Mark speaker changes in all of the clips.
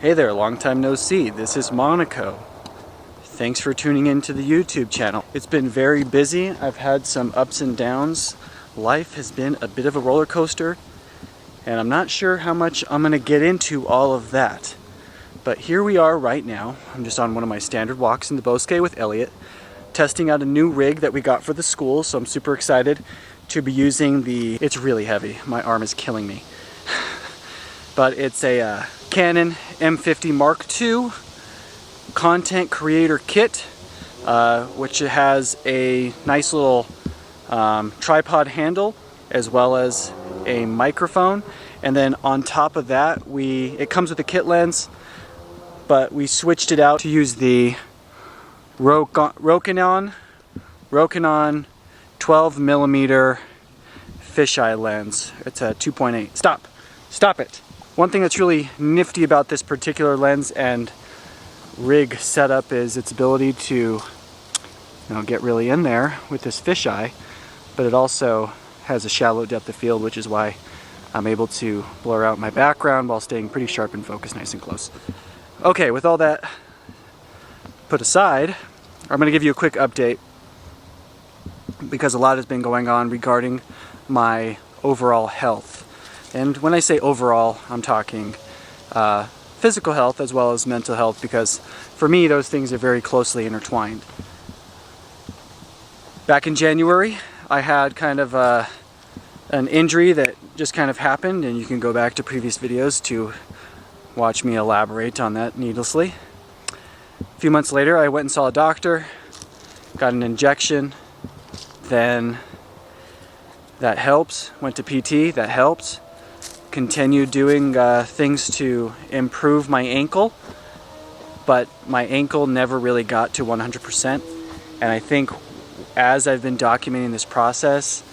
Speaker 1: Hey there, long time no see. This is Monico. Thanks for tuning in to the YouTube channel. It's been very busy. I've had some ups and downs. Life has been a bit of a roller coaster, and I'm not sure how much I'm going to get into all of that. But here we are right now. I'm just on one of my standard walks in the Bosque with Elliot, testing out a new rig that we got for the school, so I'm super excited to be using the... It's really heavy. My arm is killing me. But it's a Canon M50 Mark II content creator kit, which has a nice little tripod handle as well as a microphone, and then on top of that it comes with a kit lens, but we switched it out to use the Rokinon 12mm fisheye lens. It's a 2.8. Stop it. One thing that's really nifty about this particular lens and rig setup is its ability to get really in there with this fisheye, but it also has a shallow depth of field, which is why I'm able to blur out my background while staying pretty sharp and focused nice and close. Okay, with all that put aside, I'm going to give you a quick update because a lot has been going on regarding my overall health. And when I say overall, I'm talking physical health as well as mental health, because for me those things are very closely intertwined. Back in January, I had kind of an injury that just kind of happened, and you can go back to previous videos to watch me elaborate on that needlessly. A few months later, I went and saw a doctor, got an injection, then that helped, went to PT, that helped. Continued doing things to improve my ankle, but my ankle never really got to 100%. And I think as I've been documenting this process,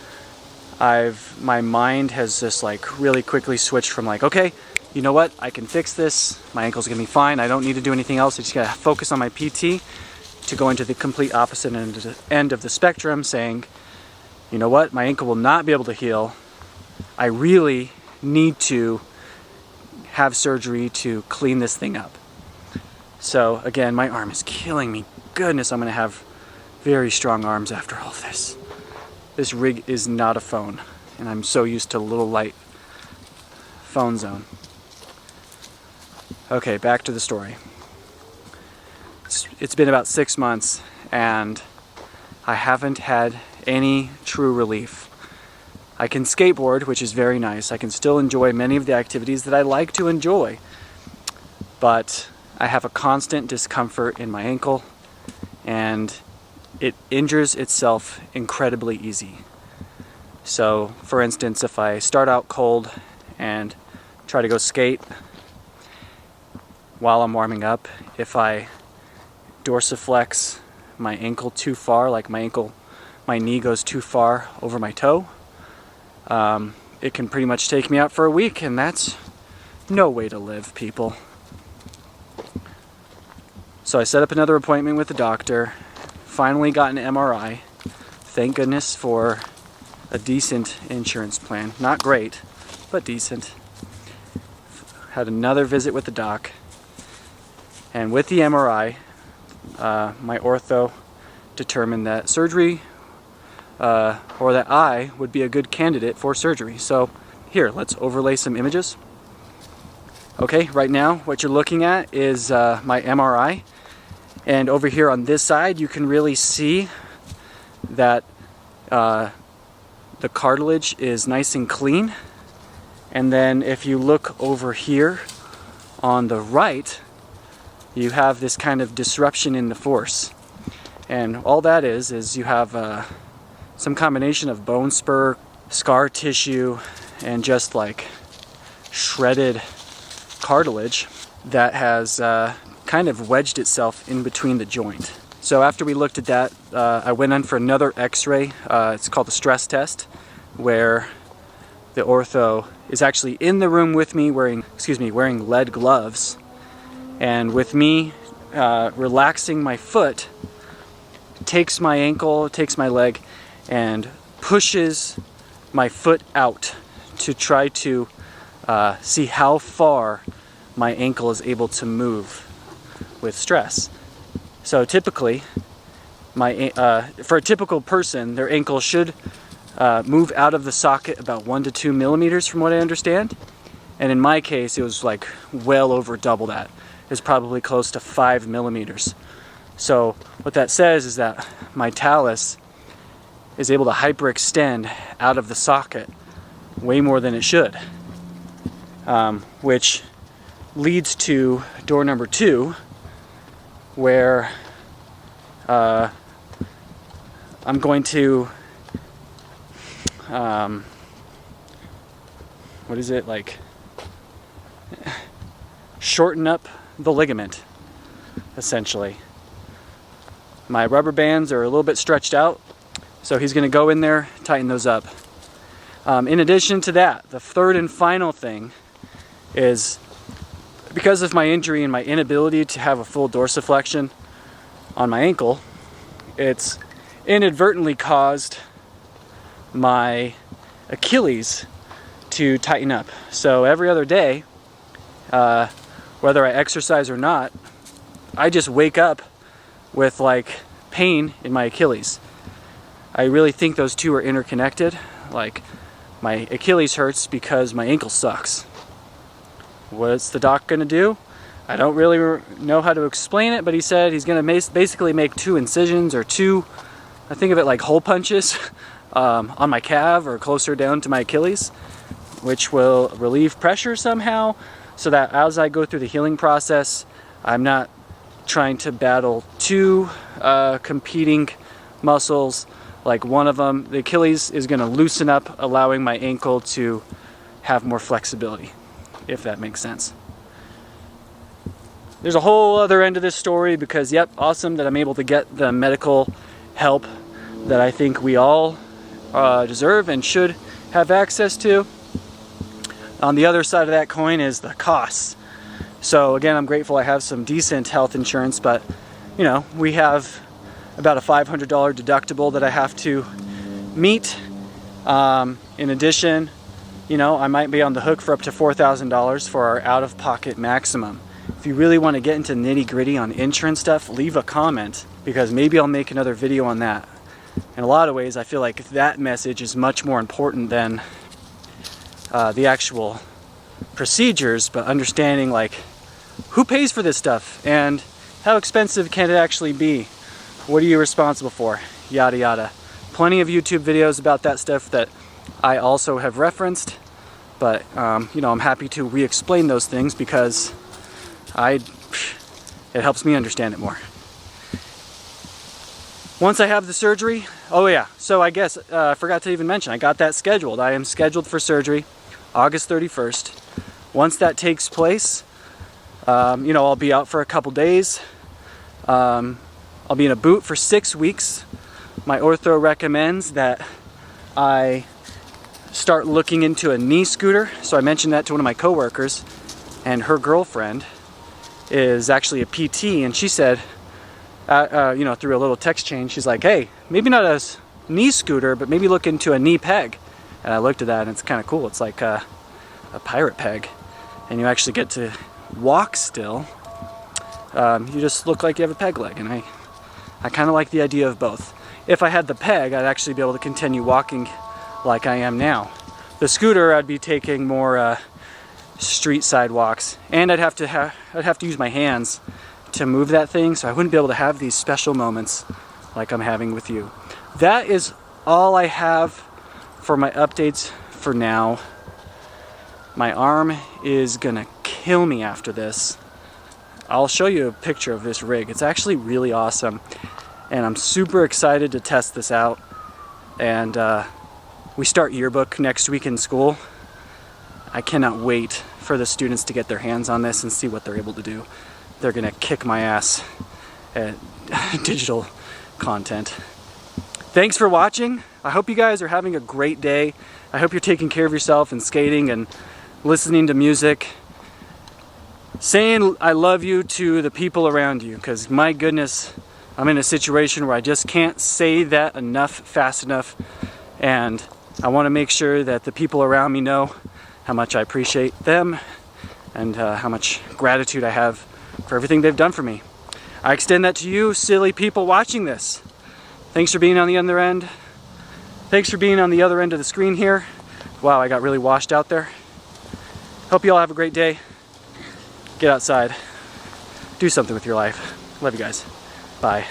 Speaker 1: my mind has just like really quickly switched from like, okay, you know what, I can fix this, my ankle's gonna be fine, I don't need to do anything else, I just gotta focus on my PT, to go into the complete opposite end of the spectrum, saying, you know what, my ankle will not be able to heal, I really need to have surgery to clean this thing up. So again, my arm is killing me. Goodness, I'm gonna have very strong arms after all this. This rig is not a phone, and I'm so used to little light phone zone. Okay, back to the story. It's been about 6 months, and I haven't had any true relief. I can skateboard, which is very nice. I can still enjoy many of the activities that I like to enjoy, but I have a constant discomfort in my ankle, and it injures itself incredibly easy. So, for instance, if I start out cold and try to go skate while I'm warming up, if I dorsiflex my ankle too far, like my knee goes too far over my toe, it can pretty much take me out for a week, and that's no way to live, people. So I set up another appointment with the doctor, finally got an MRI, thank goodness for a decent insurance plan. Not great, but decent. Had another visit with the doc, and with the MRI, my ortho determined that surgery or that I would be a good candidate for surgery. So here, let's overlay some images. Okay, right now what you're looking at is my MRI, and over here on this side you can really see that the cartilage is nice and clean, and then if you look over here on the right, you have this kind of disruption in the force, and all that is you have some combination of bone spur, scar tissue, and just like shredded cartilage that has kind of wedged itself in between the joint. So after we looked at that, I went in for another x-ray. It's called the stress test, where the ortho is actually in the room with me wearing lead gloves, and with me relaxing my foot, takes my ankle, takes my leg, and pushes my foot out to try to see how far my ankle is able to move with stress. So typically, for a typical person, their ankle should move out of the socket about 1 to 2 millimeters from what I understand. And in my case, it was like well over double that. It's probably close to 5 millimeters. So what that says is that my talus is able to hyperextend out of the socket way more than it should. Which leads to door number 2, where I'm going to what is it, like, shorten up the ligament, essentially. My rubber bands are a little bit stretched out, so he's going to go in there, tighten those up. In addition to that, the third and final thing is, because of my injury and my inability to have a full dorsiflexion on my ankle, it's inadvertently caused my Achilles to tighten up. So every other day, whether I exercise or not, I just wake up with like pain in my Achilles. I really think those two are interconnected. Like, my Achilles hurts because my ankle sucks. What's the doc gonna do? I don't really know how to explain it, but he said he's gonna basically make 2 incisions, or 2, I think of it like hole punches, on my calf or closer down to my Achilles, which will relieve pressure somehow, so that as I go through the healing process, I'm not trying to battle 2 competing muscles. Like, one of them, the Achilles, is going to loosen up, allowing my ankle to have more flexibility, if that makes sense. There's a whole other end of this story, because, yep, awesome that I'm able to get the medical help that I think we all deserve and should have access to. On the other side of that coin is the costs. So again, I'm grateful I have some decent health insurance, but you know, we have about a $500 deductible that I have to meet. In addition, you know, I might be on the hook for up to $4,000 for our out-of-pocket maximum. If you really want to get into nitty-gritty on insurance stuff, leave a comment, because maybe I'll make another video on that. In a lot of ways, I feel like that message is much more important than the actual procedures, but understanding like who pays for this stuff and how expensive can it actually be? What are you responsible for? Yada yada. Plenty of YouTube videos about that stuff that I also have referenced, but you know, I'm happy to re-explain those things because it helps me understand it more. Once I have the surgery, oh yeah, so I guess I forgot to even mention, I got that scheduled. I am scheduled for surgery August 31st. Once that takes place, you know, I'll be out for a couple days. I'll be in a boot for 6 weeks. My ortho recommends that I start looking into a knee scooter. So I mentioned that to one of my coworkers, and her girlfriend is actually a PT, and she said, you know, through a little text chain, she's like, hey, maybe not a knee scooter, but maybe look into a knee peg. And I looked at that, and it's kind of cool. It's like a pirate peg, and you actually get to walk still. You just look like you have a peg leg, and I kind of like the idea of both. If I had the peg, I'd actually be able to continue walking like I am now. The scooter, I'd be taking more street side walks, and I'd have to use my hands to move that thing, so I wouldn't be able to have these special moments like I'm having with you. That is all I have for my updates for now. My arm is gonna kill me after this. I'll show you a picture of this rig. It's actually really awesome, and I'm super excited to test this out. And we start yearbook next week in school. I cannot wait for the students to get their hands on this and see what they're able to do. They're gonna kick my ass at digital content. Thanks for watching. I hope you guys are having a great day. I hope you're taking care of yourself and skating and listening to music. Saying I love you to the people around you, because my goodness, I'm in a situation where I just can't say that enough fast enough, and I want to make sure that the people around me know how much I appreciate them and how much gratitude I have for everything they've done for me. I extend that to you silly people watching this. Thanks for being on the other end. Thanks for being on the other end of the screen here. Wow, I got really washed out there. Hope you all have a great day. Get outside. Do something with your life. Love you guys. Bye.